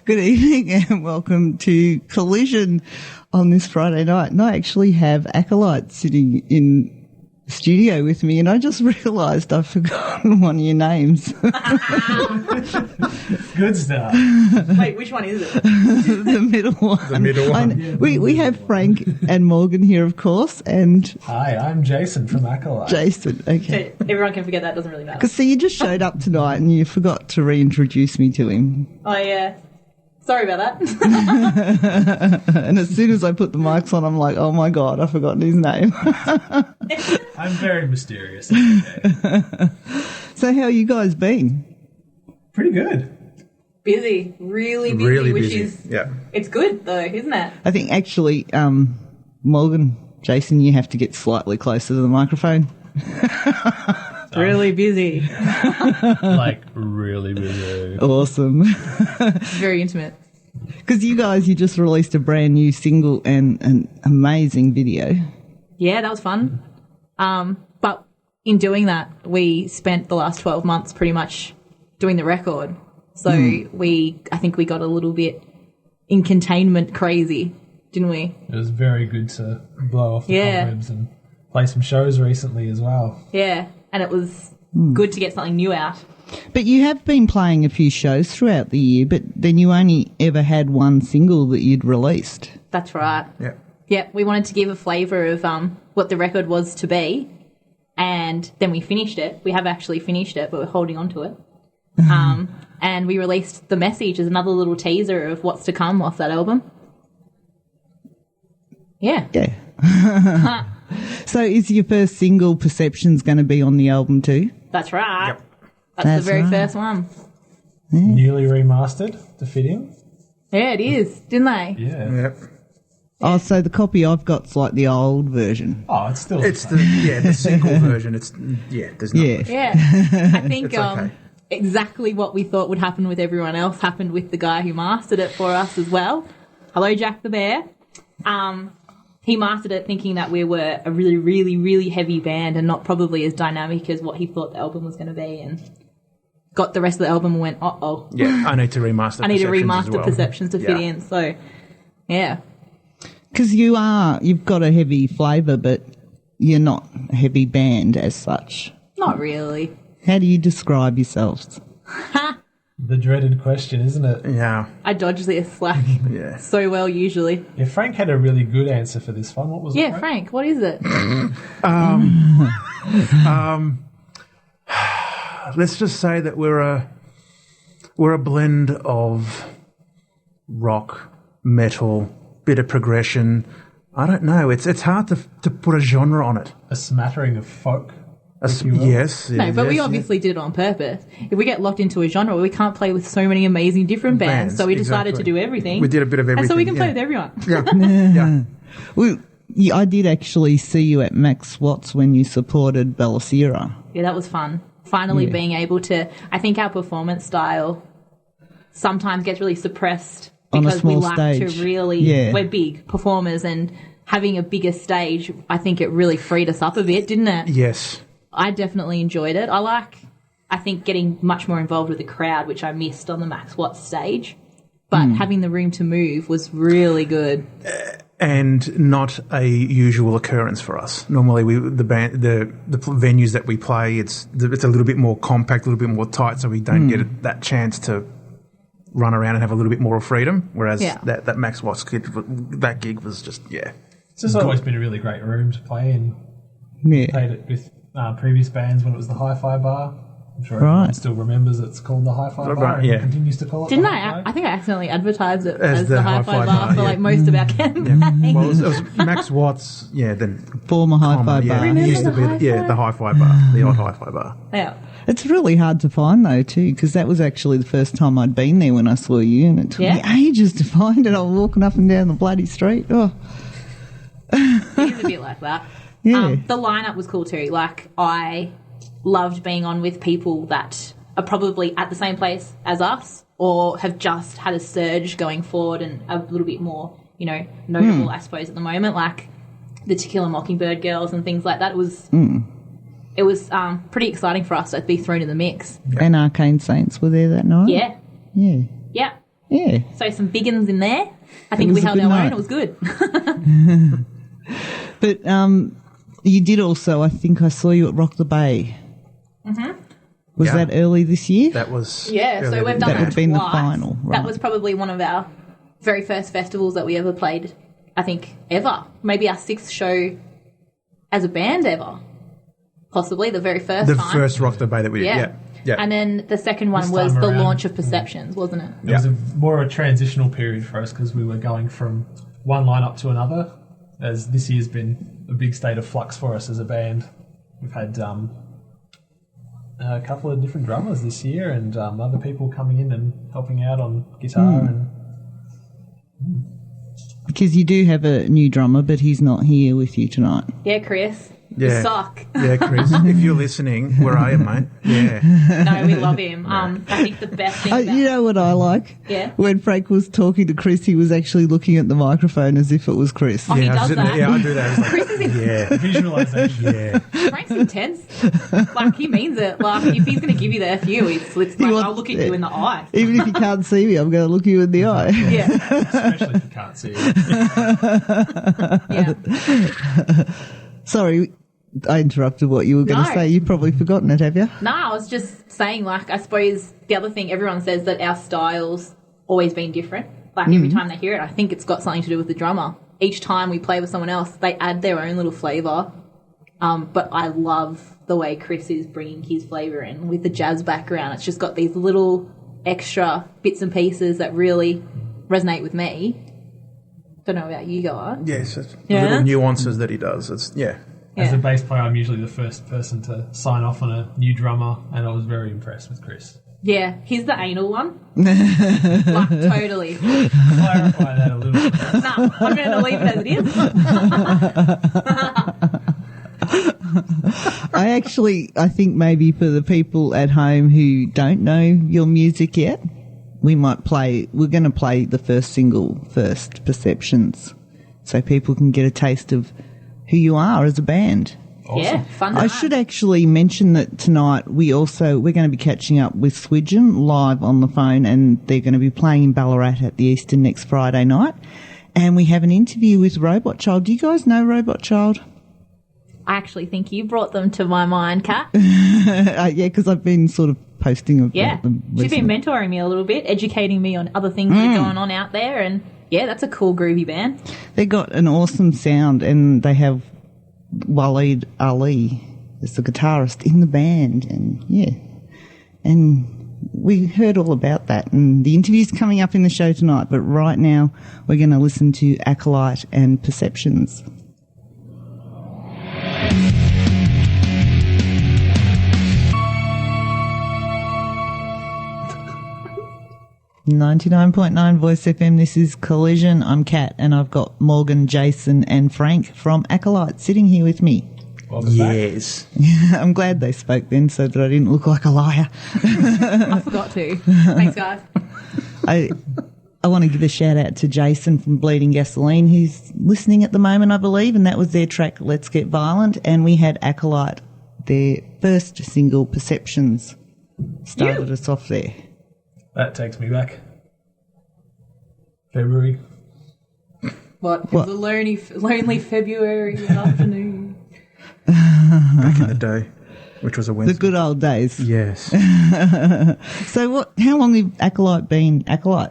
Good evening and welcome to Collision on this Friday night. And I actually have Acolyte sitting in the studio with me, and I just realised I've forgotten one of your names. Good stuff. Wait, which one is it? The middle one. The middle one. Yeah. We have Frank and Morgan here, of course, and... Hi, I'm Jason from Acolyte. Jason, okay. So everyone can forget that, doesn't really matter. Because, see, you just showed up tonight and you forgot to reintroduce me to him. Oh, yeah. Sorry about that. And as soon as I put the mics on, I'm like, oh my God, I've forgotten his name. I'm very mysterious. Okay. So how you guys been? Pretty good. Busy. Really busy, which is... Yeah. It's good, though, isn't it? I think actually, Morgan, Jason, you have to get slightly closer to the microphone. Really busy. Like, really busy. Awesome. Very intimate. Because you just released a brand new single and an amazing video. Yeah, that was fun. But in doing that, we spent the last 12 months pretty much doing the record. So I think we got a little bit in containment crazy, didn't we? It was very good to blow off the cobwebs and play some shows recently as well. Yeah, and it was good to get something new out. But you have been playing a few shows throughout the year, but then you only ever had one single that you'd released. That's right. Yeah. Yeah, we wanted to give a flavour of what the record was to be, and then we finished it. We have actually finished it, but we're holding on to it. And we released The Message as another little teaser of what's to come off that album. Yeah. Yeah. So is your first single, Perceptions, going to be on the album too? That's right. Yep. That's the very first one. Yeah. Newly remastered to fit in. Yeah, it is, didn't they? Yeah. Yep. Oh, so the copy I've got's like the old version. Oh, it's still... It's the single version. There's not Yeah. much. Yeah. I think It's okay. exactly what we thought would happen with everyone else happened with the guy who mastered it for us as well. Hello, Jack the Bear. He mastered it thinking that we were a really, really, really heavy band and not probably as dynamic as what he thought the album was going to be, and got the rest of the album and went, uh-oh. Yeah, I need to remaster. I need to Perceptions as remaster well. Perceptions to fit in. So, yeah. Because you've got a heavy flavour, but you're not a heavy band as such. Not really. How do you describe yourselves? The dreaded question, isn't it? Yeah, I dodge this like yeah. so well usually. Yeah, Frank had a really good answer for this one. What was it, Yeah, Frank, what is it? Let's just say that we're a blend of rock, metal, bit of progression. I don't know. It's hard to put a genre on it. A smattering of folk, if you will. Yes. No, but we yes, obviously did it on purpose. If we get locked into a genre, we can't play with so many amazing different bands. So we decided to exactly. do everything. We did a bit of everything. And so we can play yeah. with everyone. Yeah. Yeah. Well, I did actually see you at Max Watts when you supported Bellasira. Yeah, that was fun. Finally being able to... I think our performance style sometimes gets really suppressed On a because we small like stage. to really... Yeah. We're big performers, and having a bigger stage, I think it really freed us up a bit, didn't it? Yes. I definitely enjoyed it. I think, getting much more involved with the crowd, which I missed on the Max Watts stage. But having the room to move was really good. And not a usual occurrence for us. Normally, the venues that we play, it's a little bit more compact, a little bit more tight, so we don't get that chance to run around and have a little bit more freedom. Whereas that Max Watts gig was just It's just always been a really great room to play in. Yeah. Played it with previous bands when it was the Hi-Fi Bar. I'm sure Right. everyone still remembers it's called the Hi-Fi Bar. And yeah. continues to call it Didn't the I? Hi-Fi. I think I accidentally advertised it As as the the Hi-Fi Hi-Fi Bar Bar, for yeah. like most of our campaign. well, it was Max Watts, then Former Hi-Fi yeah, bar. it used to be Remember the Hi-Fi Bar, the old Hi-Fi Bar. Yeah. It's really hard to find, though, too, because that was actually the first time I'd been there when I saw you, and it took me ages to find it. I was walking up and down the bloody street. Oh. It is a bit like that. Yeah. The lineup was cool too. Like, I loved being on with people that are probably at the same place as us or have just had a surge going forward and a little bit more, notable, I suppose, at the moment, like the To Kill a Mockingbird girls and things like that. It was pretty exciting for us to be thrown in the mix. And Arcane Saints were there that night? Yeah. Yeah. Yeah. Yeah. So some big uns in there. I think we held our own. It was good. But you did also, I think I saw you at Rock the Bay. Mm-hmm. Was that early this year? That was... Yeah, so we've done that. That would have been the final, right? That was probably one of our very first festivals that we ever played, I think, ever. Maybe our 6th show as a band ever. Possibly the very first time. The first Rock the Bay that we did, yeah. And then the second one was the launch of Perceptions, wasn't it? It was more a transitional period for us because we were going from one lineup to another, as this year's been a big state of flux for us as a band. We've had a couple of different drummers this year and other people coming in and helping out on guitar. Because you do have a new drummer, but he's not here with you tonight. Yeah, Chris. Yeah. You suck. Yeah, Chris, if you're listening, where are you, mate? Yeah. No, we love him. I think the best thing about... You know what I like? Yeah. When Frank was talking to Chris, he was actually looking at the microphone as if it was Chris. Oh, he does that. Yeah, I do that. Like, Chris is Visualization. Yeah. Frank's intense. Like, he means it. Like, if he's going to give you the few, it's like, I'll look at you in the eye. Even if you can't see me, I'm going to look you in the eye. Yeah. Especially if you can't see it. Yeah. Sorry, I interrupted what you were going to say. You've probably forgotten it, have you? No, I was just saying, like, I suppose the other thing, everyone says that our style's always been different. Like, every time they hear it, I think it's got something to do with the drummer. Each time we play with someone else, they add their own little flavour. But I love the way Chris is bringing his flavour in with the jazz background. It's just got these little extra bits and pieces that really resonate with me. Don't know about you guys. Yes, it's the little nuances that he does. It's As a bass player, I'm usually the first person to sign off on a new drummer, and I was very impressed with Chris. Yeah, he's the anal one. Like, totally. Clarify that a little bit. No, I'm going to leave it as it is. I think maybe for the people at home who don't know your music yet, we're going to play the first single first, Perceptions, so people can get a taste of who you are as a band. Awesome. Yeah, fun. I should actually mention that tonight we're going to be catching up with Swidgen live on the phone, and they're going to be playing in Ballarat at the Eastern next Friday night. And we have an interview with Robot Child. Do you guys know Robot Child? I actually think you brought them to my mind, Kat. Yeah, because I've been sort of posting about them recently. She's been mentoring me a little bit, educating me on other things that are going on out there, and yeah, that's a cool groovy band. They got an awesome sound, and they have Waleed Ali as the guitarist in the band, and we heard all about that, and the interview's coming up in the show tonight, but right now we're going to listen to Acolyte and Perceptions. 99.9 Voice FM, this is Collision. I'm Kat, and I've got Morgan, Jason and Frank from Acolyte sitting here with me. Yes. I'm glad they spoke then so that I didn't look like a liar. I forgot to. Thanks, guys. I want to give a shout out to Jason from Bleeding Gasoline, who's listening at the moment, I believe, and that was their track Let's Get Violent, and we had Acolyte, their first single, Perceptions, started us off there. That takes me back. February. What? It was a lonely February afternoon. Back in the day, which was a Wednesday. The good old days. Yes. So how long have Acolyte been Acolyte?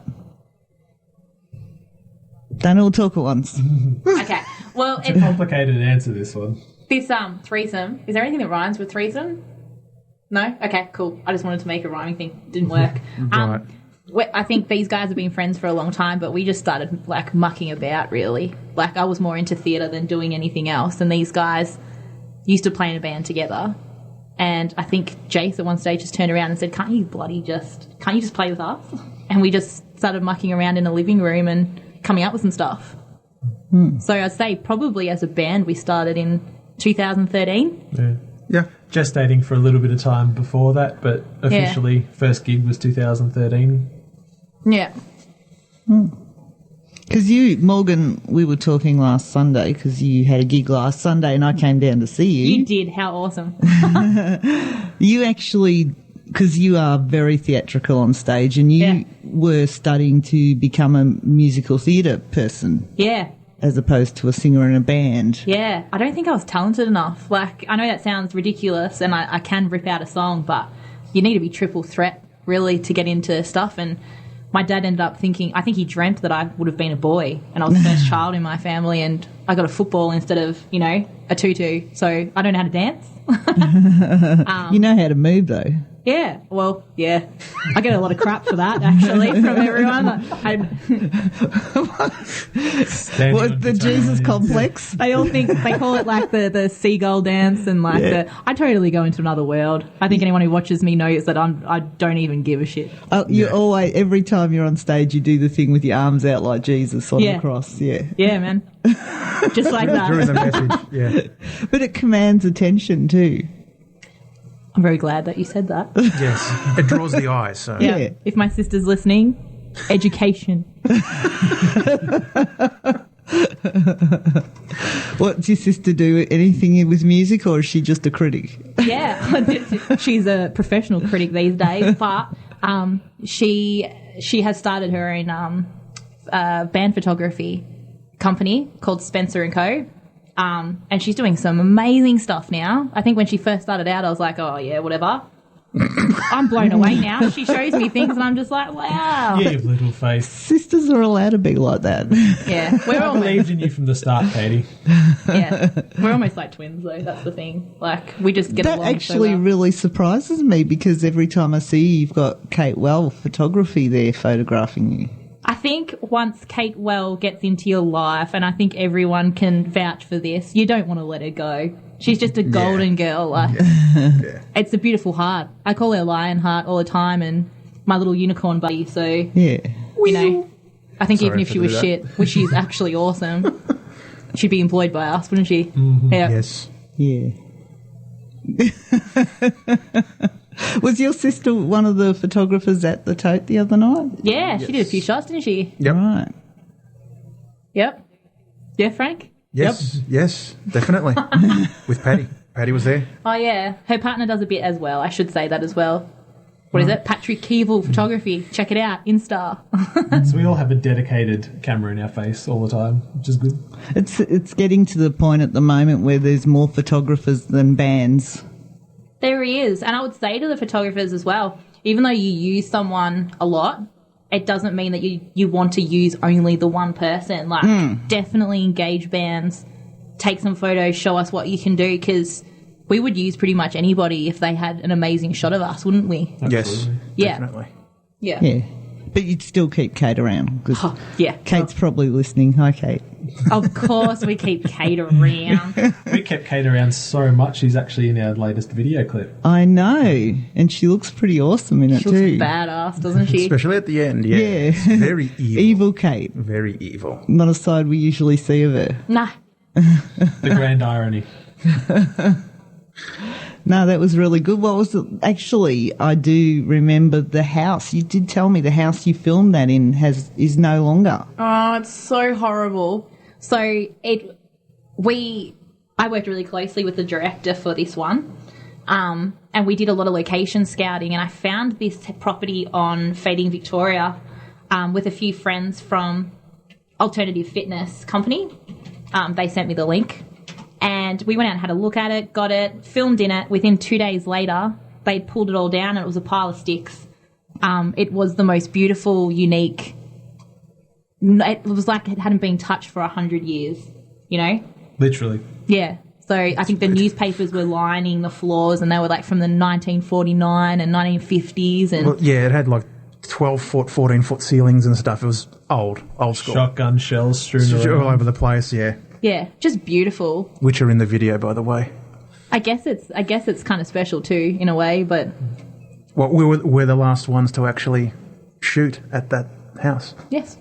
Don't all talk at once. Okay. Well, it's a complicated answer, this one. This threesome, is there anything that rhymes with threesome? No? Okay, cool. I just wanted to make a rhyming thing. Didn't work. Right. I think these guys have been friends for a long time, but we just started, like, mucking about, really. Like, I was more into theatre than doing anything else, and these guys used to play in a band together. And I think Jace at one stage just turned around and said, can't you just play with us? And we just started mucking around in a living room and coming up with some stuff. So I'd say probably as a band we started in 2013. Yeah. Gestating for a little bit of time before that, but officially first gig was 2013. Yeah. Because Morgan, we were talking last Sunday because you had a gig last Sunday and I came down to see you. You did. How awesome. You actually, because you are very theatrical on stage, and you were studying to become a musical theatre person Yeah. as opposed to a singer in a band. Yeah. I don't think I was talented enough. Like, I know that sounds ridiculous and I can rip out a song, but you need to be triple threat, really, to get into stuff. And my dad ended up thinking, I think he dreamt that I would have been a boy and I was the first child in my family and I got a football instead of, you know, a tutu. So I don't know how to dance. You know how to move, though. Yeah, well, yeah. I get a lot of crap for that, actually, from everyone. What, the Jesus complex? They all think, they call it like the seagull dance and like I totally go into another world. I think anyone who watches me knows that I don't even give a shit. You always, every time you're on stage, you do the thing with your arms out like Jesus on the cross. Yeah. Yeah, man. Just like that. During the message, yeah. But it commands attention too. I'm very glad that you said that. Yes. It draws the eye, so. Yeah. If my sister's listening, education. What does your sister do? Anything with music, or is she just a critic? Yeah, she's a professional critic these days, but she has started her own band photography company called Spencer and Co. And she's doing some amazing stuff now. I think when she first started out, I was like, oh, yeah, whatever. I'm blown away now. She shows me things and I'm just like, wow. Yeah, you little face. Sisters are allowed to be like that. Yeah. I believed in you from the start, Katie. Yeah. We're almost like twins, though. That's the thing. Like, we just get That along actually so well. really surprises me because every time I see you, you've got Kate Well photography there photographing you. I think once Kate Well gets into your life, and I think everyone can vouch for this, you don't want to let her go. She's just a golden girl. Like, it's a beautiful heart. I call her Lionheart all the time and my little unicorn buddy. So, Yeah. you know, I think Sorry even if for she was that. shit, which she's actually awesome, she'd be employed by us, wouldn't she? Yeah. Yes. Yeah. Was your sister one of the photographers at the tote the other night? Yeah, she did a few shots, didn't she? Yep. Right. Yep. Yeah, Frank? Yes. Yes, definitely. With Patty. Patty was there. Oh, yeah. Her partner does a bit as well. I should say that as well. What is it? Patrick Keeble Photography. Check it out. Insta. So we all have a dedicated camera in our face all the time, which is good. It's getting to the point at the moment where there's more photographers than bands. There he is. And I would say to the photographers as well, even though you use someone a lot, it doesn't mean that you want to use only the one person. Like, definitely engage bands, take some photos, show us what you can do, because we would use pretty much anybody if they had an amazing shot of us, wouldn't we? Yes. Absolutely. Yeah. Definitely. Yeah. Yeah. But you'd still keep Kate around because Oh, yeah. Kate's probably listening. Hi, Kate. Of course we keep Kate around. We kept Kate around so much, she's actually in our latest video clip. I know. And she looks pretty awesome in it She too. looks badass, doesn't she? Especially at the end, yeah. Yeah. It's very evil. Evil Kate. Very evil. Not a side we usually see of her. Nah. The grand irony. No, that was really good. What was it? Actually, I do remember the house. You did tell me the house you filmed that in is no longer. Oh, it's so horrible. So I worked really closely with the director for this one. And we did a lot of location scouting, and I found this property on Fading Victoria with a few friends from Alternative Fitness Company. They sent me the link, and we went out and had a look at it, got it, filmed in it. Within 2 days later, they'd pulled it all down, and it was a pile of sticks. It was the most beautiful, unique... It was like it hadn't been touched for 100 years, you know? Literally. Yeah. So I think the newspapers were lining the floors, and they were like from the 1949 and 1950s. And Well, yeah, it had like 12-foot, 14-foot ceilings and stuff. It was old school. Shotgun shells strewn All around. over the place, yeah. yeah, just beautiful. Which are in the video, by the way. I guess it's kind of special too, in a way. But Well, we're the last ones to actually shoot at that house. yes,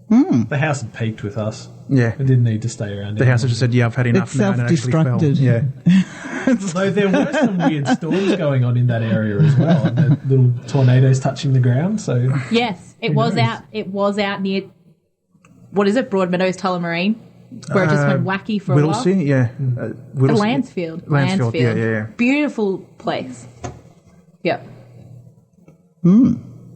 The house had peaked with us. Yeah. It didn't need to stay around. The house had just said, yeah, I've had enough It's now. And it actually fell. self-destructed. Yeah. Though there were some weird storms going on in that area as well, and the little tornadoes touching the ground. So yes, it was knows? out. It was out near what is it, Broadmeadows, Tullamarine, where it just went wacky for a while. Whittlesea, yeah. Whittlesea. Lansfield. Lansfield, yeah. Beautiful place. Yep.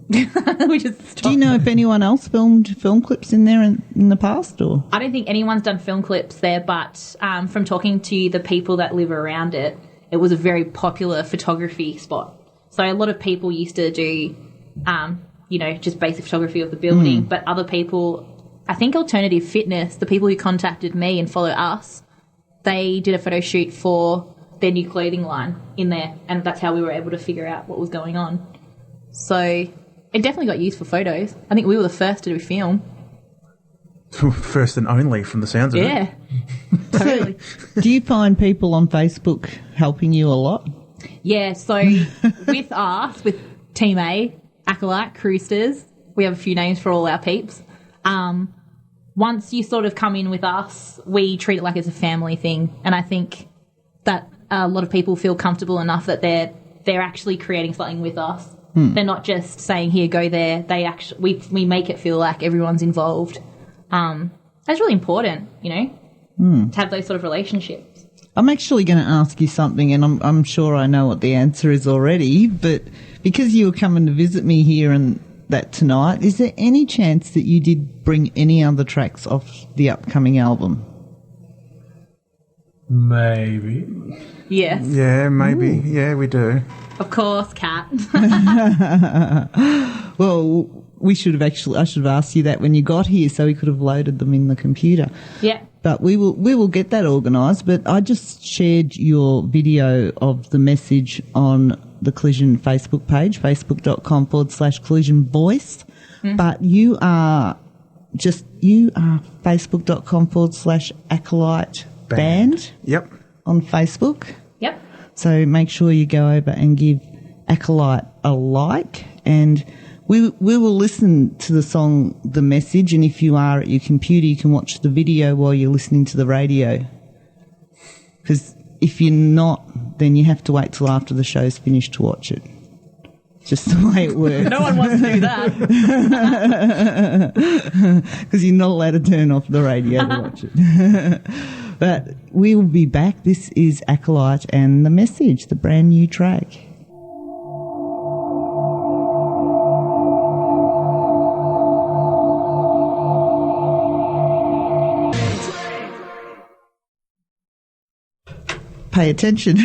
We just stopped. Do you know if anyone else filmed film clips in there in the past? Or I don't think anyone's done film clips there, but from talking to the people that live around it, it was a very popular photography spot. So a lot of people used to do, just basic photography of the building, but other people, I think Alternative Fitness, the people who contacted me and follow us, they did a photo shoot for their new clothing line in there, and that's how we were able to figure out what was going on. So it definitely got used for photos. I think we were the first to do film. First and only, from the sounds of it. Yeah, totally. do you find people on Facebook helping you a lot? Yeah, so with us, with Team A, Acolyte, Cruisters, we have a few names for all our peeps. Once you sort of come in with us, we treat it like it's a family thing, and I think that a lot of people feel comfortable enough that they're actually creating something with us. They're not just saying, here, go there. They actually, we make it feel like everyone's involved. That's really important, to have those sort of relationships. I'm actually going to ask you something, and I'm sure I know what the answer is already, but because you were coming to visit me here and that tonight, is there any chance that you did bring any other tracks off the upcoming album? Maybe. Yes. Yeah, maybe. Ooh. Yeah, we do. Of course, Kat. Well, I should have asked you that when you got here so we could have loaded them in the computer. Yeah. But we will get that organised. But I just shared your video of the message on the Collision Facebook page, facebook.com/Collision Voice. But you are facebook.com/Acolyte Band. Yep. On Facebook. Yep. So make sure you go over and give Acolyte a like, and we will listen to the song The Message, and if you are at your computer, you can watch the video while you're listening to the radio. Because if you're not, then you have to wait till after the show's finished to watch it. Just the way it works. No one wants to do that. Because you're not allowed to turn off the radio to watch it. But we will be back. This is Acolyte and The Message, the brand new track. Pay attention.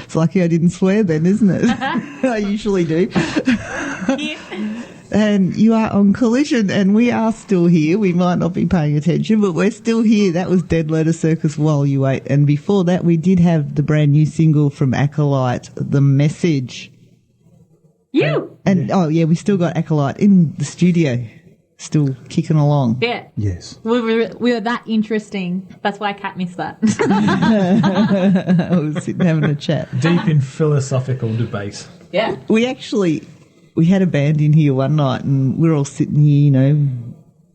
It's lucky I didn't swear then, isn't it? I usually do. Yeah. And you are on Collision, and we are still here. We might not be paying attention, but we're still here. That was Dead Letter Circus While You Wait. And before that, we did have the brand new single from Acolyte, The Message. You! And, we still got Acolyte in the studio, still kicking along. Yeah. Yes. We were that interesting. That's why Kat missed that. I was sitting having a chat. Deep in philosophical debate. Yeah. We had a band in here one night, and we're all sitting here,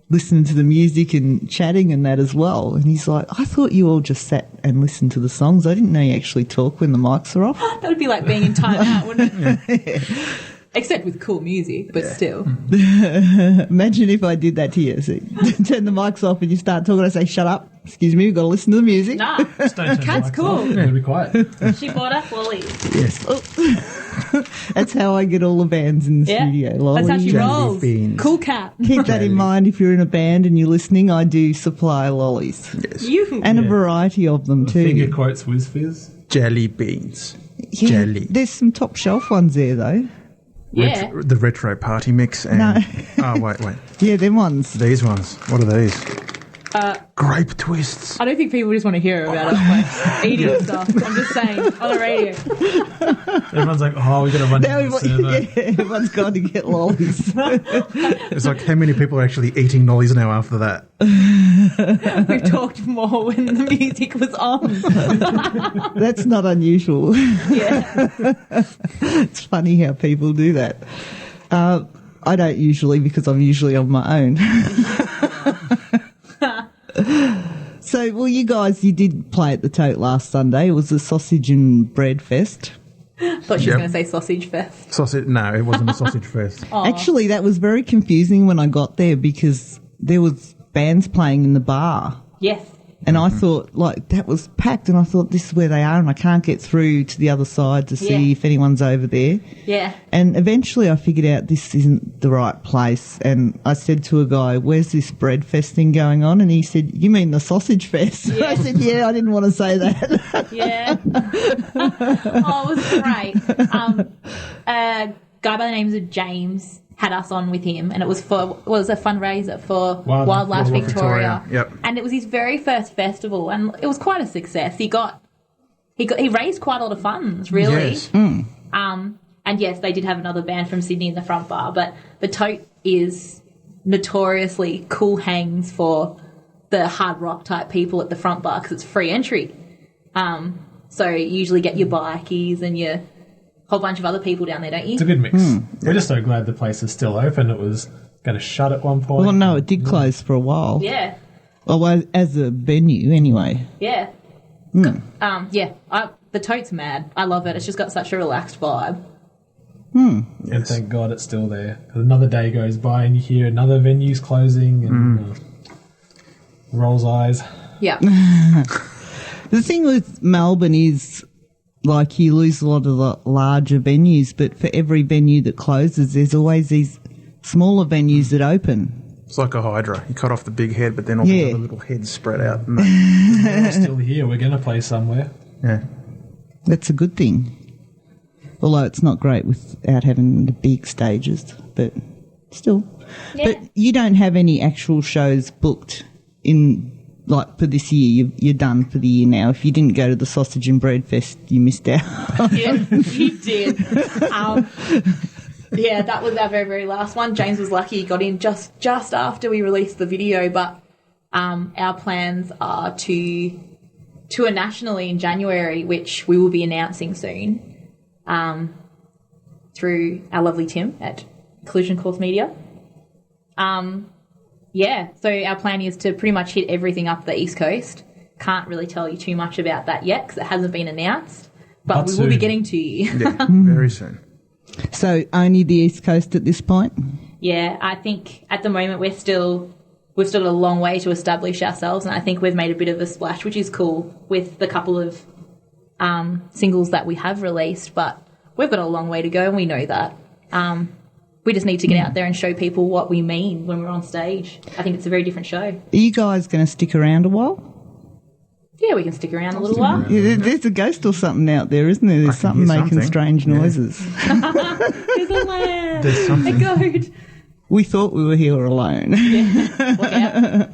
listening to the music and chatting and that as well. And he's like, I thought you all just sat and listened to the songs. I didn't know you actually talk when the mics are off. That would be like being in time out, wouldn't it? Yeah. Except with cool music, but still. Imagine if I did that to you. So, turn the mics off and you start talking. I say, shut up. Excuse me, we've got to listen to the music. Nah. Just don't turn the Kat's mics cool. off. You've got to be quiet. She bought us lollies. Yes. That's how I get all the bands in the studio. Lollies. That's how she rolls. Beans. Cool Cat. Keep that in mind if you're in a band and you're listening. I do supply lollies. Yes. And a variety of them too. Finger quotes Whiz Fizz. Jelly beans. Yeah, Jelly. There's some top shelf ones there though. Yeah. The retro party mix and... No. Oh, wait. Yeah, them ones. These ones. What are these? Grape twists. I don't think people just want to hear about us like eating stuff. I'm just saying on the radio. Everyone's like, we got to run down the server. Yeah, everyone's got to get lollies. It's like, how many people are actually eating lollies now after that? We've talked more when the music was on. That's not unusual. Yeah. It's funny how people do that. I don't usually, because I'm usually on my own. So, you guys, you did play at the Tote last Sunday. It was a sausage and bread fest. Thought she was going to say sausage fest. Sausage? No, it wasn't a sausage fest. Actually, that was very confusing when I got there because there was bands playing in the bar. Yes. And I thought, like, that was packed, and I thought, this is where they are, and I can't get through to the other side to see if anyone's over there. Yeah. And eventually I figured out this isn't the right place, and I said to a guy, where's this bread fest thing going on? And he said, you mean the sausage fest? Yeah. I said, yeah, I didn't want to say that. Yeah. Oh, it was great. A guy by the name of James had us on with him, and it was a fundraiser for Wildlife Victoria. Yep. And it was his very first festival, and it was quite a success. He raised quite a lot of funds, really. Yes. And yes, they did have another band from Sydney in the front bar, but the Tote is notoriously cool hangs for the hard rock type people at the front bar because it's free entry. So you usually get your bikies and your whole bunch of other people down there, don't you? It's a good mix. We're just so glad the place is still open. It was going to shut at one point. Well, no, it did close for a while. Yeah. Well, as a venue, anyway. Yeah. The Tote's mad. I love it. It's just got such a relaxed vibe. And thank God it's still there. 'Cause another day goes by and you hear another venue's closing and rolls eyes. Yeah. The thing with Melbourne is, like, you lose a lot of the larger venues, but for every venue that closes, there's always these smaller venues that open. It's like a hydra. You cut off the big head, but then all the other little heads spread out. And We're still here. We're going to play somewhere. yeah. That's a good thing. Although it's not great without having the big stages, but still. Yeah. But you don't have any actual shows booked in, like, for this year. You're done for the year now. If you didn't go to the Sausage and Bread Fest, you missed out. Yeah, you did. Yeah, that was our very, very last one. James was lucky he got in just after we released the video, but our plans are to tour nationally in January, which we will be announcing soon through our lovely Tim at Collision Course Media. So our plan is to pretty much hit everything up the East Coast. Can't really tell you too much about that yet because it hasn't been announced, but we will be getting to you. Yeah, very soon. So only the East Coast at this point? Yeah, I think at the moment we've still got a long way to establish ourselves, and I think we've made a bit of a splash, which is cool with the couple of singles that we have released, but we've got a long way to go and we know that. We just need to get out there and show people what we mean when we're on stage. I think it's a very different show. Are you guys going to stick around a while? Yeah, we can stick around a little while. Yeah, there's a ghost or something out there, isn't there? There's something making strange noises. There's a lamb. There's something. A goat. We thought we were here alone. Look out.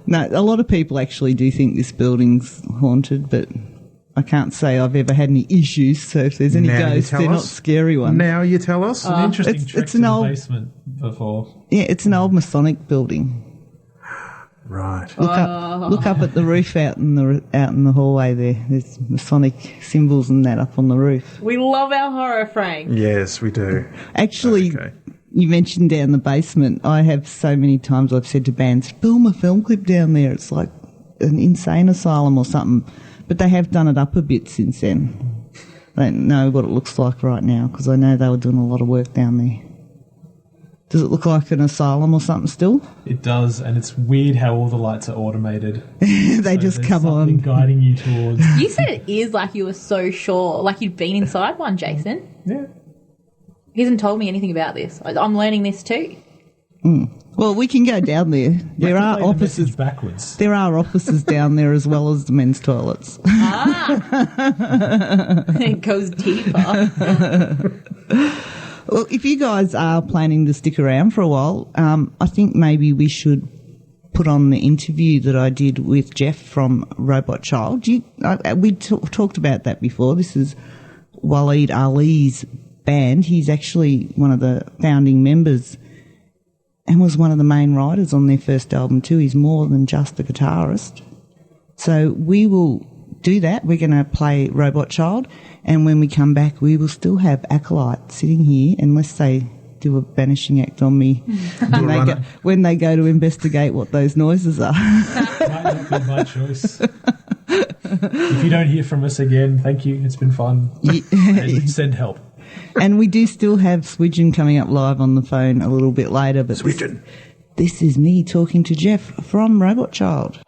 No, a lot of people actually do think this building's haunted, but I can't say I've ever had any issues, so if there's any Now you ghosts, tell they're not us. scary ones. Now you tell us. An interesting trick it's to an the old- basement before. Yeah, it's an old Masonic building. Right. Look up at the roof out in the hallway there. There's Masonic symbols and that up on the roof. We love our horror, Frank. Yes, we do. Actually, Okay. you mentioned down the basement. I have so many times I've said to bands, film a film clip down there. It's like an insane asylum or something. But they have done it up a bit since then. I don't know what it looks like right now because I know they were doing a lot of work down there. Does it look like an asylum or something still? It does, and it's weird how all the lights are automated. They So just there's come something on. guiding you towards. You said it is like you were so sure, like you'd been inside one, Jason. Yeah. He hasn't told me anything about this. I'm learning this too. Well, we can go down there. There are Play the offices. message backwards. There are offices down there as well as the men's toilets. It goes deeper. Well, if you guys are planning to stick around for a while, I think maybe we should put on the interview that I did with Jeff from Robot Child. We talked about that before. This is Waleed Ali's band. He's actually one of the founding members and was one of the main writers on their first album too. He's more than just a guitarist. So we will do that. We're going to play Robot Child, and when we come back, we will still have Acolyte sitting here, unless they do a vanishing act on me when they go to investigate what those noises are. Might not be my choice. If you don't hear from us again, thank you. It's been fun. And send help. And we do still have Swidgen coming up live on the phone a little bit later. But Swidgen. This is me talking to Jeff from Robot Child.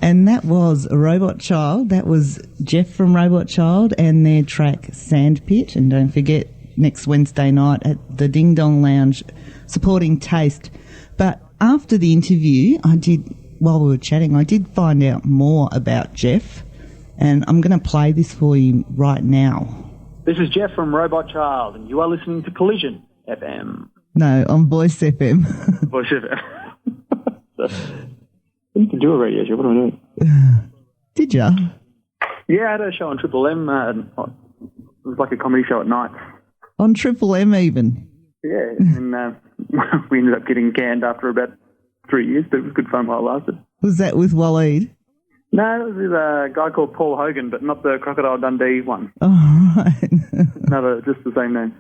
And that was a Robot Child. That was Jeff from Robot Child and their track Sandpit. And don't forget, next Wednesday night at the Ding Dong Lounge, supporting Taste. But after the interview, while we were chatting, I did find out more about Jeff. And I'm going to play this for you right now. This is Jeff from Robot Child, and you are listening to Collision FM. No, on Voice FM. Voice FM. I need to do a radio show. What am I doing? Did ya? Yeah, I had a show on Triple M. It was like a comedy show at night. On Triple M even? Yeah, and we ended up getting canned after about 3 years, but it was good fun while it lasted. Was that with Waleed? No, it was with a guy called Paul Hogan, but not the Crocodile Dundee one. Oh, right. No, just the same name.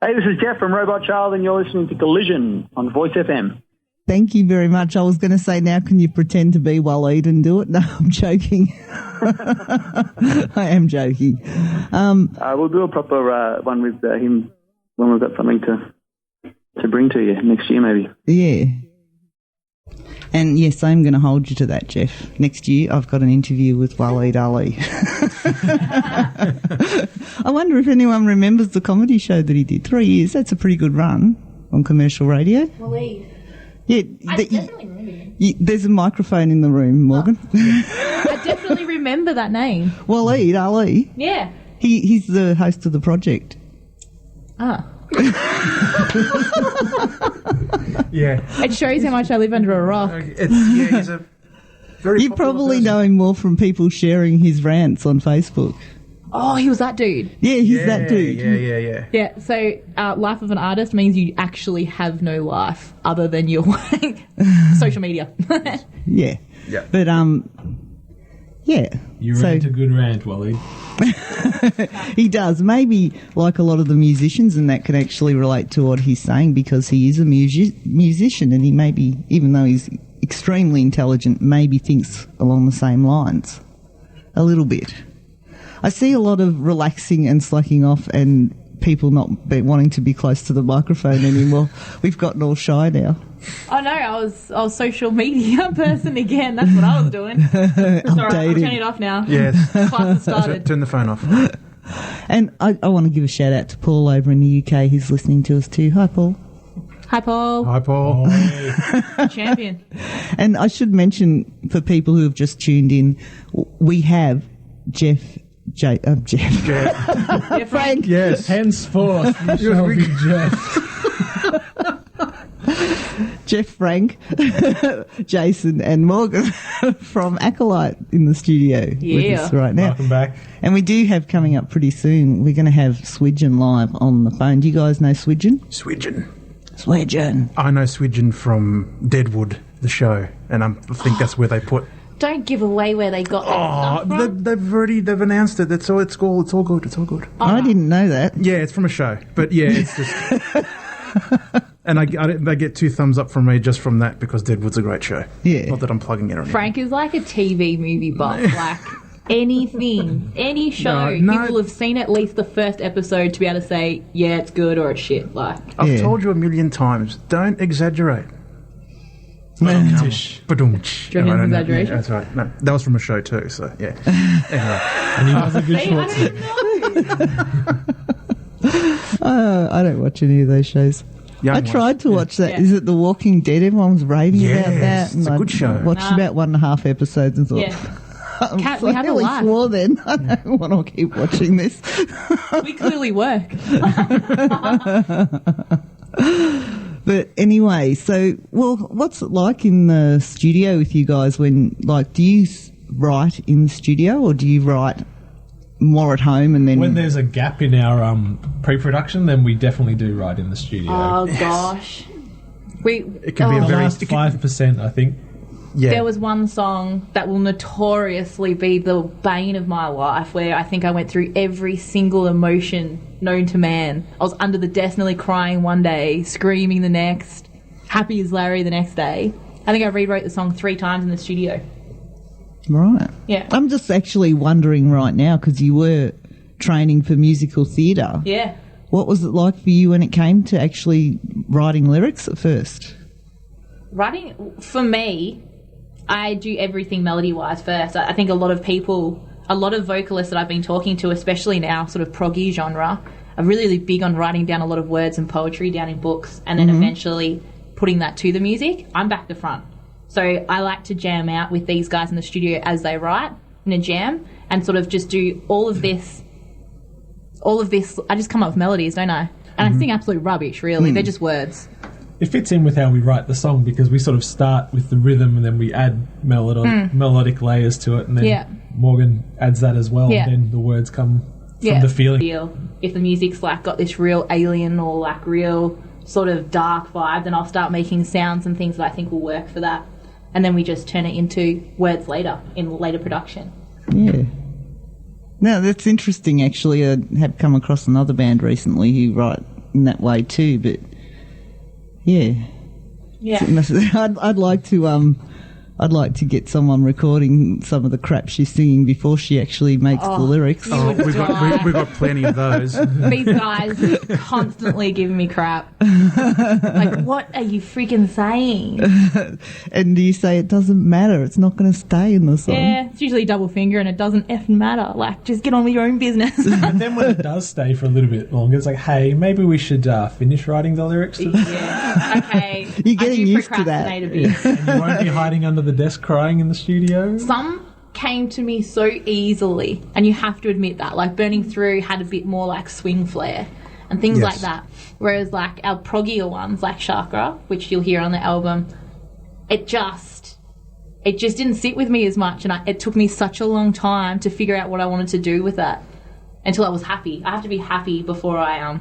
Hey, this is Jeff from Robot Child, and you're listening to Collision on Voice FM. Thank you very much. I was going to say, now can you pretend to be Waleed and do it? No, I'm joking. I am joking. We'll do a proper one with him when we've got something to bring to you next year, maybe. Yeah. And yes, I'm going to hold you to that, Jeff. Next year, I've got an interview with Waleed Ali. I wonder if anyone remembers the comedy show that he did. 3 years, that's a pretty good run on commercial radio. Waleed. Yeah, I definitely remember him. There's a microphone in the room, Morgan. I definitely remember that name. Waleed Ali. Yeah. He's the host of the project. Ah. Yeah. It shows how much I live under a rock. He's a very You popular probably person. know him more from people sharing his rants on Facebook. Oh, he was that dude. Yeah, he's that dude. Yeah. Yeah, so life of an artist means you actually have no life other than your social media. Yeah. Yeah. But, yeah. You So- rant a good rant, Wally. He does. Maybe like a lot of the musicians and that can actually relate to what he's saying because he is a musician and he maybe, even though he's extremely intelligent, maybe thinks along the same lines. A little bit. I see a lot of relaxing and slacking off and people not wanting to be close to the microphone anymore. We've gotten all shy now. Oh no, I was social media person again. That's what I was doing. Sorry, I'm turning it off now. Yes. Class has started. Turn the phone off. And I want to give a shout out to Paul over in the UK who's listening to us too. Hi, Paul. Hi, Paul. Hi, Paul. Champion. And I should mention for people who have just tuned in, we have Jeff. Yeah, Frank. Yes. Henceforth, you shall be Jeff. Jeff, Frank, Jason and Morgan from Acolyte in the studio with us right now. Welcome back. And we do have coming up pretty soon, we're going to have Swidgen live on the phone. Do you guys know Swidgen? Swidgen. I know Swidgen from Deadwood, the show, and I think that's where they put. Don't give away where they got that stuff from. They've announced it. That's all. It's all good. It's all good. I didn't know that. Yeah, it's from a show, but yeah, it's just. And they get 2 thumbs up from me just from that because Deadwood's a great show. Yeah. Not that I'm plugging it or anything. Frank is like a TV movie buff. Like anything, any show, No. he will have seen at least the first episode to be able to say, yeah, it's good or it's shit. Like, I've Yeah. told you a million times, don't exaggerate. Tish. Ba-dum-tsh. Do you reckon it's No, exaggeration? yeah, that's right. No, that was from a show too, so yeah. Anyway. And he does a good see, short I set. don't know. I don't watch any of those shows. Young I ones. tried to watch that. Yeah. Is it The Walking Dead? Everyone was raving about that. Yes, it's a I good show. watched about 1.5 episodes and thought, Yeah. I'm Cat, we have a really life. swore then. I don't want to keep watching this. We clearly work. But anyway, so, well, what's it like in the studio with you guys when, like, do you write in the studio or do you write more at home and then... When there's a gap in our pre-production, then we definitely do write in the studio. Oh gosh. It can be a the very... last 5%, I think. Yeah. There was one song that will notoriously be the bane of my life where I think I went through every single emotion known to man. I was under the desk nearly crying one day, screaming the next, happy as Larry the next day. I think I rewrote the song 3 times in the studio. Right. Yeah. I'm just actually wondering right now, because you were training for musical theatre. Yeah. What was it like for you when it came to actually writing lyrics at first? Writing, for me, I do everything melody-wise first. I think a lot of vocalists that I've been talking to, especially now, sort of proggy genre, are really big on writing down a lot of words and poetry down in books and then eventually putting that to the music. I'm back to front. So I like to jam out with these guys in the studio as they write in a jam and sort of just do all of this. I just come up with melodies, don't I? And I sing absolute rubbish, really. They're just words. It fits in with how we write the song because we sort of start with the rhythm and then we add melodic layers to it, and then Morgan adds that as well, and then the words come from the feeling. If the music's like got this real alien or like real sort of dark vibe, then I'll start making sounds and things that I think will work for that, and then we just turn it into words later in later production. Yeah. No, that's interesting. Actually, I have come across another band recently who write in that way too, but. Yeah. I'd like to get someone recording some of the crap she's singing before she actually makes the lyrics. Oh, we've got plenty of those. These guys constantly giving me crap. Like, what are you freaking saying? And do you say it doesn't matter? It's not going to stay in the song. Yeah, it's usually double finger and it doesn't effing matter. Like, just get on with your own business. And then when it does stay for a little bit longer, it's like, hey, maybe we should finish writing the lyrics to this. Yeah, okay. You're getting used to that. A bit. And you won't be hiding under the desk crying in the studio. Some came to me so easily, and you have to admit that. Like, Burning Through had a bit more like swing flair and things like that. Whereas like our proggier ones, like Chakra, which you'll hear on the album, it just didn't sit with me as much, and it took me such a long time to figure out what I wanted to do with that until I was happy. I have to be happy before I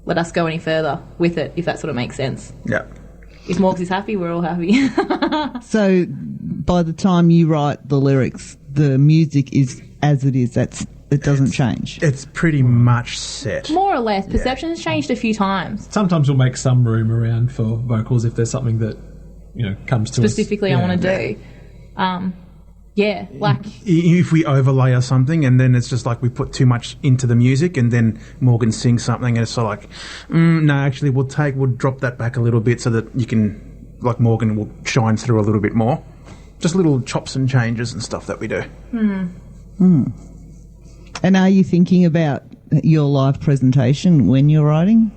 let us go any further with it, if that sort of makes sense. Yeah. If Morgs is happy, we're all happy. So by the time you write the lyrics, the music is as it is. It doesn't change. It's pretty much set. More or less. Perception has changed a few times. Sometimes we'll make some room around for vocals if there's something that, comes to specifically us. I want to do. Like... If we overlay or something and then it's just like we put too much into the music and then Morgan sings something and it's sort of like, no, actually we'll drop that back a little bit so that you can, like Morgan will shine through a little bit more. Just little chops and changes and stuff that we do. And are you thinking about your live presentation when you're writing?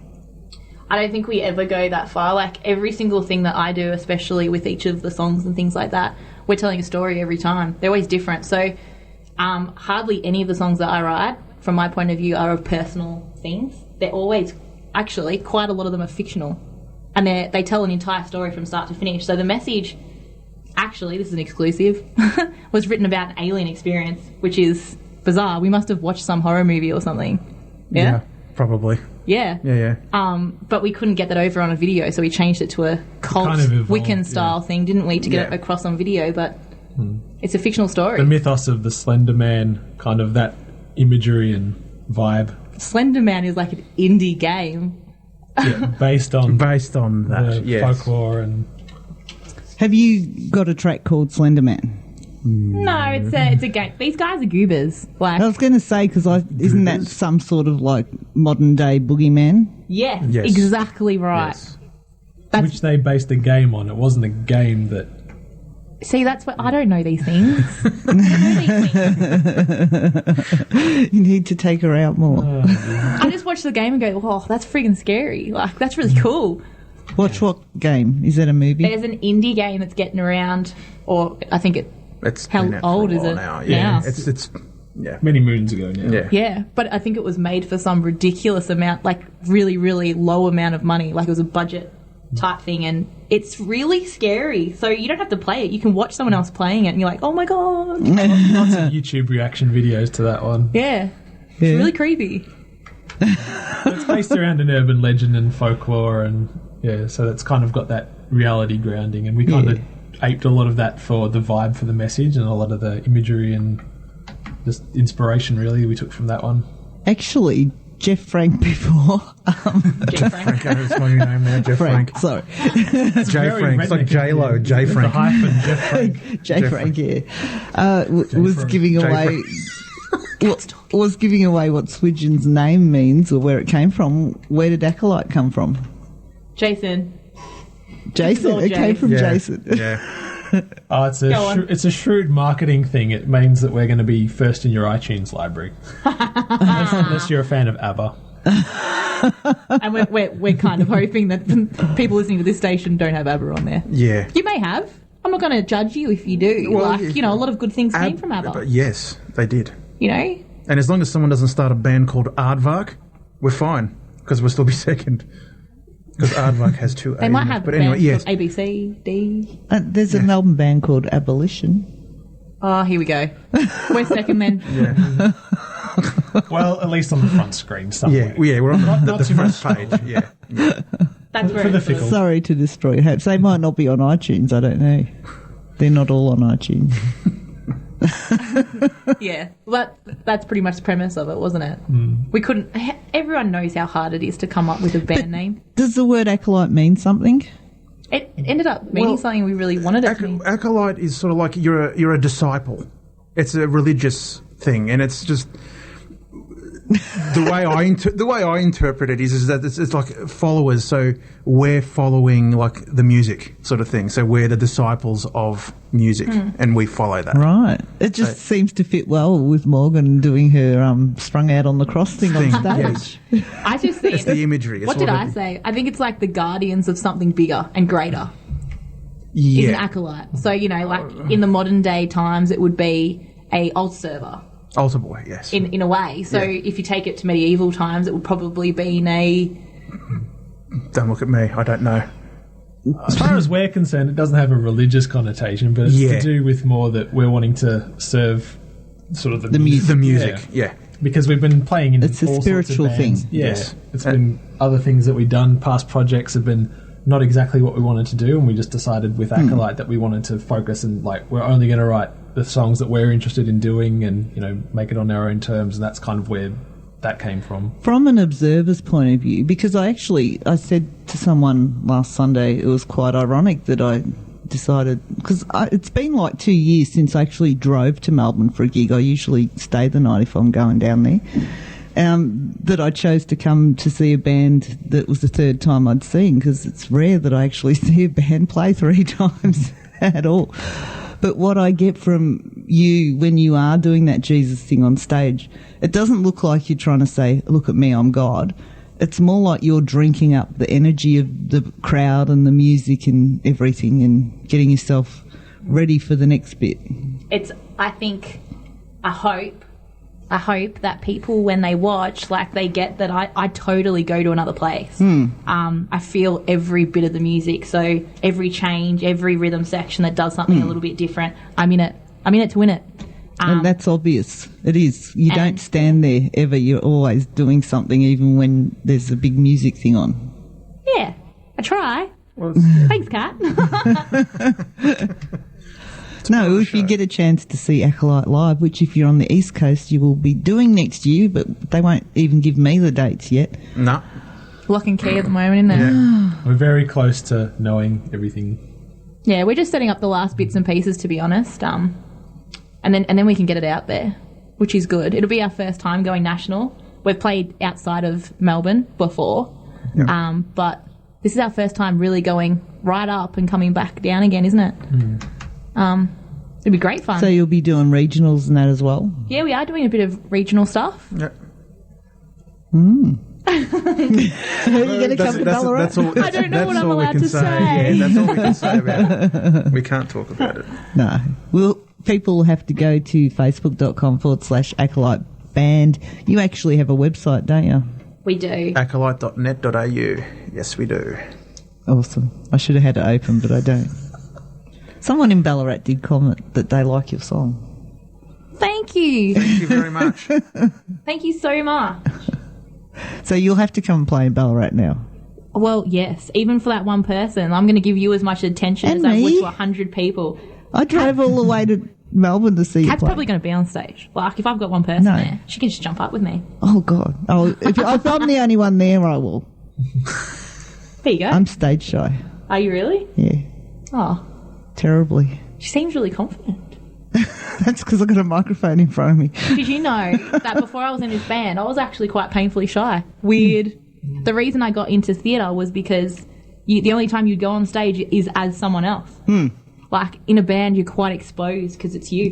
I don't think we ever go that far. Like, every single thing that I do, especially with each of the songs and things like that, we're telling a story every time. They're always different. So hardly any of the songs that I write, from my point of view, are of personal things. They're always, actually, quite a lot of them are fictional. And they tell an entire story from start to finish. So the message, actually, this is an exclusive, was written about an alien experience, which is bizarre. We must have watched some horror movie or something. Yeah? Probably. Yeah. But we couldn't get that over on a video, so we changed it to a cult Wiccan style thing, didn't we, to get it across on video, but it's a fictional story. The mythos of the Slender Man, kind of that imagery and vibe. Slender Man is like an indie game. Yeah, based on that, folklore. And have you got a track called Slender Man? No, it's a game. These guys are goobers. Like, I was going to say, because isn't that some sort of like modern day boogeyman? Yes, exactly right. Yes. Which they based the game on. It wasn't a game that... See, that's what... I don't know these things. You need to take her out more. I just watch the game and go, oh, that's friggin' scary. Like, that's really cool. Watch what game? Is that a movie? There's an indie game that's getting around, or I think it's how old is it now? Yeah. It's many moons ago now. Yeah, but I think it was made for some ridiculous amount, like really, really low amount of money. Like, it was a budget type thing, and it's really scary. So you don't have to play it. You can watch someone else playing it, and you're like, oh my god. Lots of YouTube reaction videos to that one. Yeah. It's really creepy. It's based around an urban legend and folklore, and so that's kind of got that reality grounding, and we kind of aped a lot of that for the vibe for the message and a lot of the imagery and just inspiration really we took from that one. Actually, Jeff Frank before. Jeff Frank. That's my new name now, Jeff Frank. Sorry. J Frank. It's like J-Lo, J Frank. The hyphen, Jeff Frank. J Frank, was giving away... was giving away what Swidgen's name means or where it came from. Where did Acolyte come from? Jason. It came from Jason. Yeah. Oh, it's a shrewd marketing thing. It means that we're going to be first in your iTunes library, unless you're a fan of ABBA. And we're kind of hoping that people listening to this station don't have ABBA on there. Yeah. You may have. I'm not going to judge you if you do. Well, a lot of good things came from ABBA. But yes, they did. You know? And as long as someone doesn't start a band called Aardvark, we're fine, because we'll still be second. Because Aardvark has two A's. They might have but anyway, yes. A, B, C, D. There's a Melbourne band called Abolition. Oh, here we go. We're second then. Yeah. Well, at least on the front screen somewhere. Yeah, we're on Not the too front much. page. Yeah. That's For the fickle. Sorry to destroy hopes. They might not be on iTunes. I don't know. They're not all on iTunes. Yeah. Well, that's pretty much the premise of it, wasn't it? We couldn't... Everyone knows how hard it is to come up with a band name. Does the word acolyte mean something? It ended up meaning something we really wanted it to mean. Acolyte is sort of like you're a disciple. It's a religious thing, and it's just the way I interpret it is that it's like followers. So we're following like the music sort of thing. So we're the disciples of music, and we follow that. Right. It just seems to fit well with Morgan doing her sprung out on the cross thing on stage. Yes. I just see It's the imagery. It's What did I say? I think it's like the guardians of something bigger and greater. Yeah. Is an acolyte. So, like in the modern day times, it would be a altar server. Altar boy, yes. In a way. So if you take it to medieval times, it would probably be Don't look at me. I don't know. As far as we're concerned, it doesn't have a religious connotation, but it's to do with more that we're wanting to serve sort of the music. The music, yeah. Because we've been playing in It's a all spiritual sorts of bands. thing. Yes. It's been other things that we've done. Past projects have been not exactly what we wanted to do, and we just decided with Acolyte that we wanted to focus and we're only going to write the songs that we're interested in doing and, make it on our own terms, and that's kind of where that came from. From an observer's point of view, because I said to someone last Sunday, it was quite ironic that I decided, because it's been like 2 years since I actually drove to Melbourne for a gig. I usually stay the night if I'm going down there. That I chose to come to see a band that was the third time I'd seen, because it's rare that I actually see a band play 3 times at all. But what I get from you when you are doing that Jesus thing on stage, it doesn't look like you're trying to say, look at me, I'm God. It's more like you're drinking up the energy of the crowd and the music and everything and getting yourself ready for the next bit. I hope that people, when they watch, they get that I totally go to another place. I feel every bit of the music, so every change, every rhythm section that does something a little bit different, I'm in it. I'm in it to win it. And that's obvious. It is. You don't stand there ever. You're always doing something, even when there's a big music thing on. Yeah, I try. Thanks, Kat. No, if you get a chance to see Acolyte live, which if you're on the East Coast you will be doing next year, but they won't even give me the dates yet. No. Lock and key at the moment, isn't it? Yeah. We're very close to knowing everything. Yeah, we're just setting up the last bits and pieces, to be honest. And then we can get it out there, which is good. It'll be our first time going national. We've played outside of Melbourne before, but this is our first time really going right up and coming back down again, isn't it? It'd be great fun. So you'll be doing regionals and that as well? Yeah, we are doing a bit of regional stuff. Yeah. Are you going to come to Ballarat? I don't know what I'm allowed to say. Yeah, that's all we can say about it. We can't talk about it. No. People have to go to facebook.com/Acolyte Band. You actually have a website, don't you? We do. Acolyte.net.au. Yes, we do. Awesome. I should have had it open, but I don't. Someone in Ballarat did comment that they like your song. Thank you. Thank you very much. Thank you so much. So you'll have to come and play in Ballarat now. Well, yes. Even for that one person, I'm going to give you as much attention And as I would me. to 100 people. I drove all the way to Melbourne to see you Kat's play. probably going to be on stage. If I've got one person there, she can just jump up with me. Oh, God. If I'm the only one there, I will. There you go. I'm stage shy. Are you really? Yeah. Oh, Terribly. she seems really confident. That's because I've got a microphone in front of me. Did you know that before I was in this band, I was actually quite painfully shy? Weird. The reason I got into theatre was because the only time you'd go on stage is as someone else. like in a band, you're quite exposed because it's you.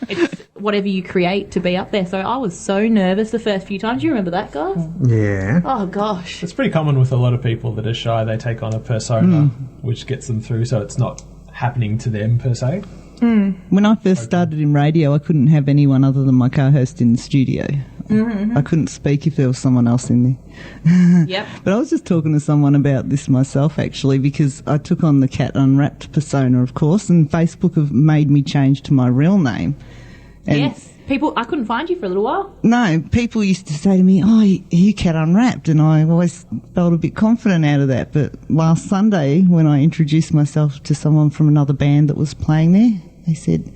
It's whatever you create to be up there. So I was so nervous the first few times. You remember that, guys? Yeah. Oh, gosh. It's pretty common with a lot of people that are shy. They take on a persona which gets them through, so it's not happening to them per se. When I first started in radio, I couldn't have anyone other than my co-host in the studio. I couldn't speak if there was someone else in there. Yep. But I was just talking to someone about this myself, actually, because I took on the Cat Unwrapped persona, of course, and Facebook have made me change to my real name. And Yes. People, I couldn't find you for a little while. no, people used to say to me, "Oh, you Cat Unwrapped," and I always felt a bit confident out of that. But last Sunday, when I introduced myself to someone from another band that was playing there, they said,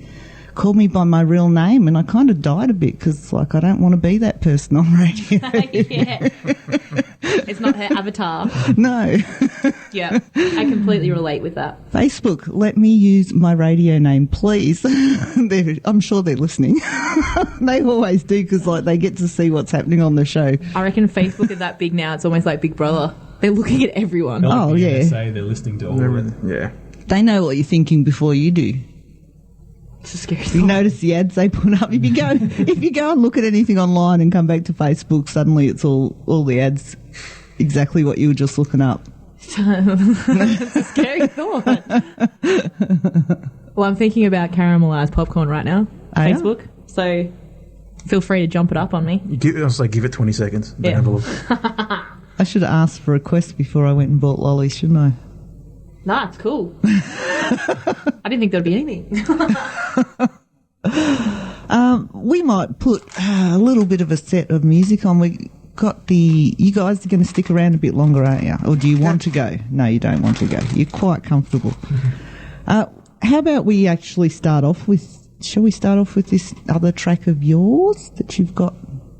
"Call me by my real name," and I kind of died a bit because, like, I don't want to be that person on radio. Yeah. It's not her avatar. No. Yeah. I completely relate with that. Facebook, let me use my radio name, please. I'm sure they're listening. They always do because, like, they get to see what's happening on the show. I reckon Facebook is that big now. It's almost like Big Brother. They're looking at everyone. They're like Oh, the yeah. NSA, they're listening to all of it. Yeah. They know what you're thinking before you do. It's a scary You thought. notice the ads they put up. If you go and look at anything online and come back to Facebook, suddenly it's all the ads, exactly what you were just looking up. It's a scary thought. Well, I'm thinking about caramelized popcorn right now. Oh, yeah? Facebook. So feel free to jump it up on me. I was like, give it 20 seconds. Then Yeah. have a look. I should have asked for a request before I went and bought lollies, shouldn't I? Nah, it's cool. I didn't think there'd be anything. We might put a little bit of a set of music on. We got you guys are going to stick around a bit longer, aren't you? Or do you want to go? No, you don't want to go. You're quite comfortable. How about we actually shall we start off with this other track of yours that you've got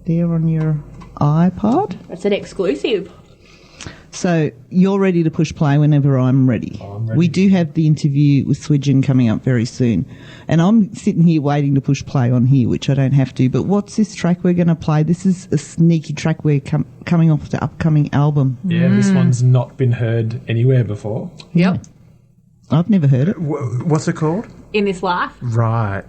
there on your iPod? That's an exclusive. So you're ready to push play whenever I'm ready. I'm ready. We do have the interview with Swidgen coming up very soon. And I'm sitting here waiting to push play on here, which I don't have to. But what's this track we're going to play? This is a sneaky track we're coming off the upcoming album. Yeah, this one's not been heard anywhere before. Yep. I've never heard it What's it called? In this life. Right.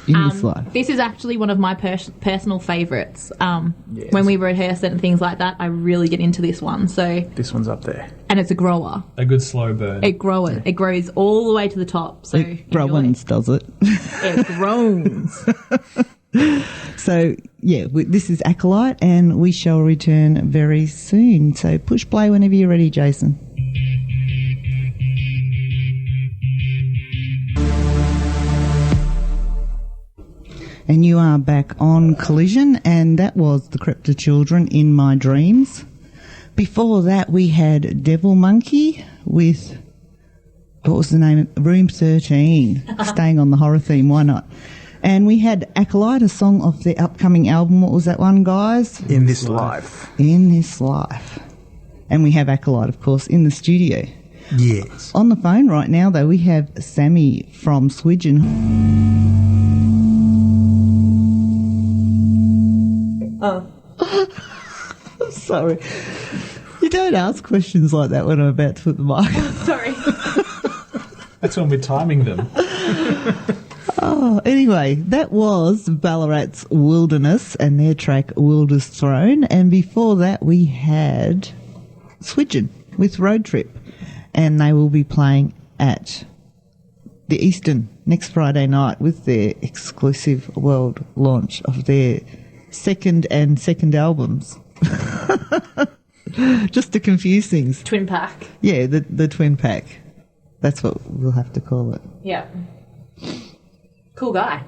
in this life. This is actually one of my personal favourites. When we rehearse it and things like that, I really get into this one. So, This one's up there. and it's a grower. A good slow burn. It grows all the way to the top. So It Growens does it. It groans. So, yeah, this is Acolyte, and we shall return very soon. So push play whenever you're ready, Jason. And you are back on Collision, and that was the Crypto Children in My Dreams. Before that, we had Devil Monkey with, what was the name? Room 13. Staying on the horror theme, why not? And we had Acolyte, a song of their upcoming album. What was that one, guys? In This Life. In This Life. And we have Acolyte, of course, in the studio. Yes. On the phone right now, though, we have Sammy from Swidgen. Sorry. You don't ask questions like that when I'm about to put the mic on. Sorry. That's when we're timing them. Oh, anyway, that was Ballarat's Wilderness and their track Wilder's Throne. And before that, we had Swidgen with Road Trip. And they will be playing at the Eastern next Friday night with their exclusive world launch of their second albums. Just to confuse things. Twin pack. Yeah, the twin pack. That's what we'll have to call it. Yeah. Cool guy.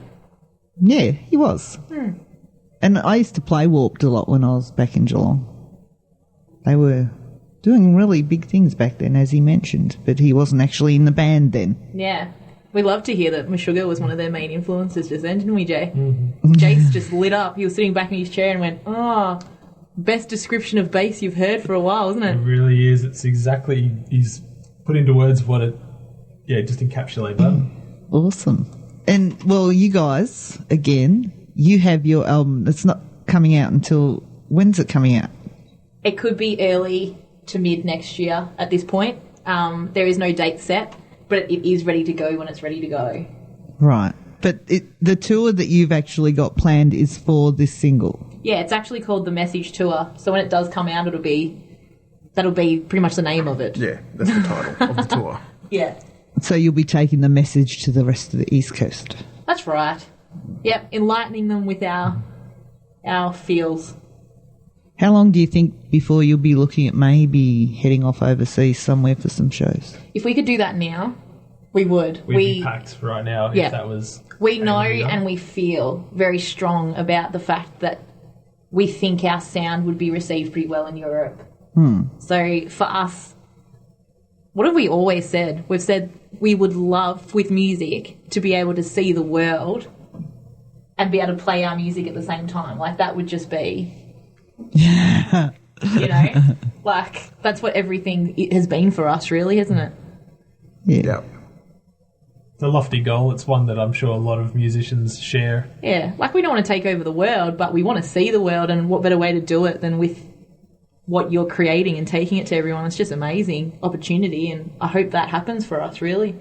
Yeah, he was. And I used to play Warped a lot when I was back in Geelong. They were doing really big things back then, as he mentioned, but he wasn't actually in the band then. Yeah. We love to hear that Meshuggah was one of their main influences just then, didn't we, Jay? Mm-hmm. Jace just lit up. He was sitting back in his chair and went, oh, best description of bass you've heard for a while, isn't It it? really is. It's exactly, he's put into words what it, just encapsulate that. Awesome. And, well, you guys, again, you have your album. It's not coming out until, when's it coming out? It could be early to mid next year at this point. There is no date set, but it is ready to go when it's ready to go. Right. But the tour that you've actually got planned is for this single. Yeah, it's actually called the Message Tour. So when it does come out, that'll be pretty much the name of it. Yeah, that's the title of the tour. Yeah. So you'll be taking the message to the rest of the East Coast. That's right. Yep, enlightening them with our feels. How long do you think before you'll be looking at maybe heading off overseas somewhere for some shows? If we could do that now, we would. We'd be packed right now if that was... We know and we feel very strong about the fact that we think our sound would be received pretty well in Europe. So for us, what have we always said? We've said we would love, with music, to be able to see the world and be able to play our music at the same time. Like, that would just be... you know? Like, that's what everything has been for us, really, isn't it? Yeah. It's a lofty goal. It's one that I'm sure a lot of musicians share. Yeah, like we don't want to take over the world, but we want to see the world, and what better way to do it than with what you're creating and taking it to everyone. It's just amazing opportunity, and I hope that happens for us, really.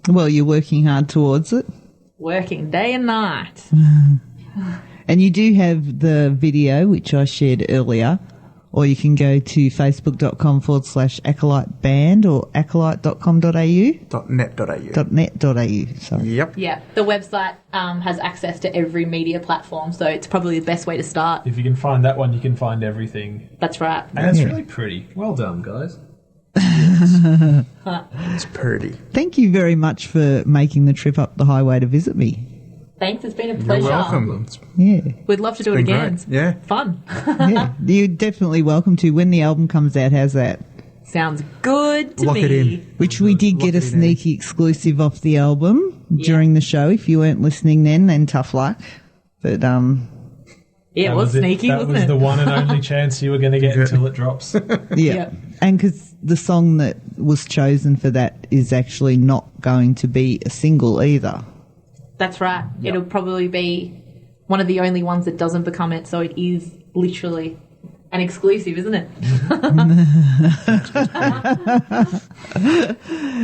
Well, you're working hard towards it. Working day and night. And you do have the video, which I shared earlier, or you can go to facebook.com/Acolyte band or acolyte.com.au. .net.au. .net.au, sorry. Yep. Yeah, the website has access to every media platform, so it's probably the best way to start. If you can find that one, you can find everything. That's right. And it's really pretty. Well done, guys. It's pretty. Thank you very much for making the trip up the highway to visit me. Thanks, it's been a pleasure. You're welcome. Yeah. We'd love to do it been again. great. Yeah. Fun. Yeah. You're definitely welcome to. When the album comes out, how's that? Sounds good to Lock me. it in. Which we did get a sneaky exclusive off the album during the show. If you weren't listening then tough luck. But Yeah, it was sneaky, That wasn't was it? the one and only chance you were going to get until it drops. yeah. And because the song that was chosen for that is actually not going to be a single either. That's right. Yep. It'll probably be one of the only ones that doesn't become it, so it is literally an exclusive, isn't it?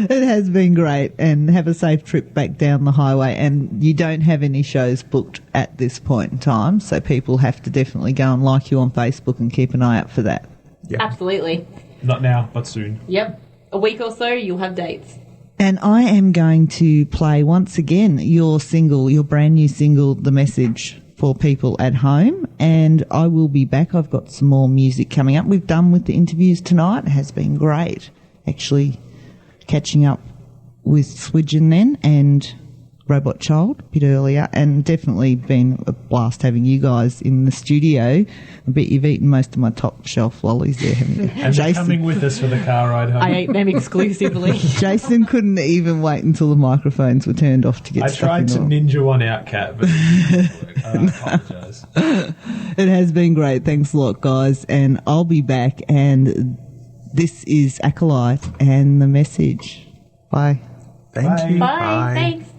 It has been great, and have a safe trip back down the highway. And you don't have any shows booked at this point in time, so people have to definitely go and like you on Facebook and keep an eye out for that. Yep. Absolutely. Not now, but soon. Yep. A week or so, you'll have dates. And I am going to play once again your single, your brand new single, The Message, for people at home. And I will be back. I've got some more music coming up. We've done with the interviews tonight. It has been great, actually, catching up with Swidgen then and Robot Child a bit earlier, and definitely been a blast having you guys in the studio. I bet you've eaten most of my top shelf lollies there, haven't you? And they're coming with us for the car ride home. I ate them exclusively. Jason couldn't even wait until the microphones were turned off to get I stuck tried to in ninja one out, Kat, but I apologise. It has been great. Thanks a lot, guys. And I'll be back. And this is Acolyte and The Message. Bye. Thank you. Bye. Thanks.